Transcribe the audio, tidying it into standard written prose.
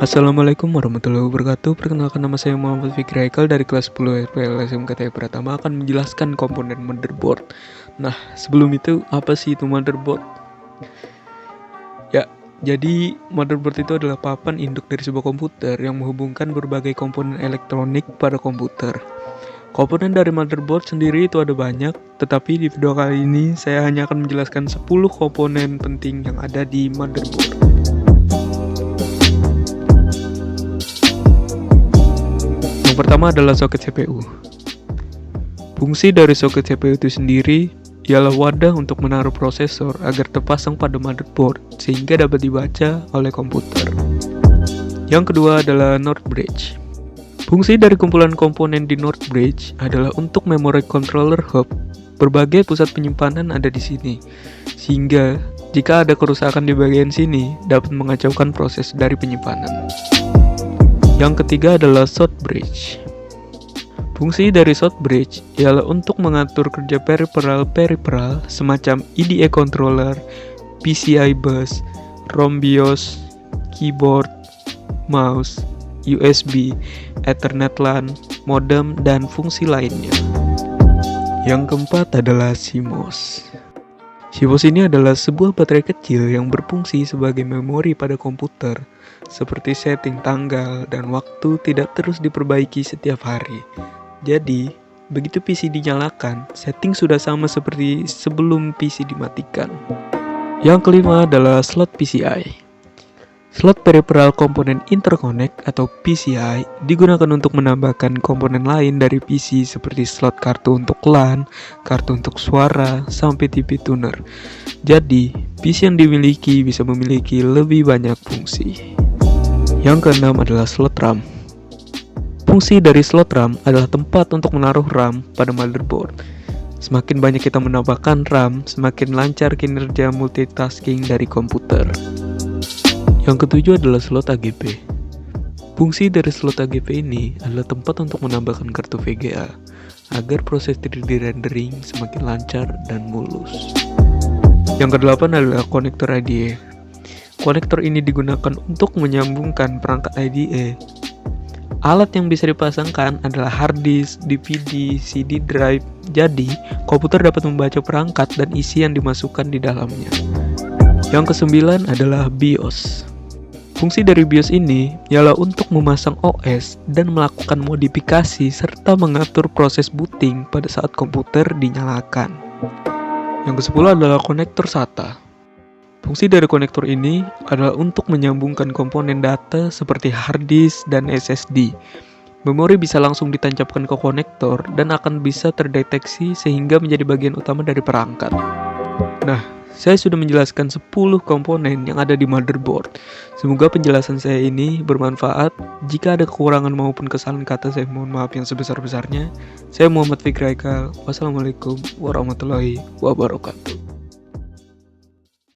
Assalamualaikum warahmatullahi wabarakatuh. Perkenalkan, nama saya Muhammad Fikri Haikal dari kelas 10 RPL SMKTI Pratama, akan menjelaskan komponen motherboard. Nah, sebelum itu, apa sih itu motherboard? Ya, jadi motherboard itu adalah papan induk dari sebuah komputer yang menghubungkan berbagai komponen elektronik pada komputer. Komponen dari motherboard sendiri itu ada banyak, tetapi di video kali ini saya hanya akan menjelaskan 10 komponen penting yang ada di motherboard. Yang pertama adalah soket CPU. Fungsi dari soket CPU itu sendiri ialah wadah untuk menaruh prosesor agar terpasang pada motherboard sehingga dapat dibaca oleh komputer. Yang kedua adalah NOR bridge. Fungsi dari kumpulan komponen di NOR bridge adalah untuk memory controller hub. Berbagai pusat penyimpanan ada di sini, sehingga jika ada kerusakan di bagian sini dapat mengacaukan proses dari penyimpanan. Yang ketiga adalah short bridge. Fungsi dari short bridge ialah untuk mengatur kerja peripheral semacam EDA controller, PCI bus, ROM BIOS, keyboard, mouse, USB, Ethernet LAN, modem, dan fungsi lainnya. Yang keempat adalah CMOS. CMOS ini adalah sebuah baterai kecil yang berfungsi sebagai memori pada komputer, seperti setting tanggal dan waktu tidak terus diperbaiki setiap hari. Jadi, begitu PC dinyalakan, setting sudah sama seperti sebelum PC dimatikan. Yang kelima adalah slot PCI. Slot peripheral komponen interconnect atau PCI digunakan untuk menambahkan komponen lain dari PC seperti slot kartu untuk LAN, kartu untuk suara, sampai TV tuner. Jadi, PC yang dimiliki bisa memiliki lebih banyak fungsi. Yang keenam adalah slot RAM. Fungsi dari slot RAM adalah tempat untuk menaruh RAM pada motherboard. Semakin banyak kita menambahkan RAM, semakin lancar kinerja multitasking dari komputer. Yang ketujuh adalah slot AGP. Fungsi dari slot AGP ini adalah tempat untuk menambahkan kartu VGA agar proses 3D rendering semakin lancar dan mulus. Yang kedelapan adalah konektor IDE. Konektor ini digunakan untuk menyambungkan perangkat IDE. Alat yang bisa dipasangkan adalah hard disk, DVD, CD drive. Jadi, komputer dapat membaca perangkat dan isi yang dimasukkan di dalamnya. Yang kesembilan adalah BIOS. Fungsi dari BIOS ini ialah untuk memasang OS dan melakukan modifikasi serta mengatur proses booting pada saat komputer dinyalakan. Yang ke-10 adalah konektor SATA. Fungsi dari konektor ini adalah untuk menyambungkan komponen data seperti hard disk dan SSD. Memori bisa langsung ditancapkan ke konektor dan akan bisa terdeteksi sehingga menjadi bagian utama dari perangkat. Nah, saya sudah menjelaskan 10 komponen yang ada di motherboard. Semoga penjelasan saya ini bermanfaat. Jika ada kekurangan maupun kesalahan kata, saya mohon maaf yang sebesar-besarnya. Saya Muhammad Fikri Haikal. Wassalamualaikum warahmatullahi wabarakatuh.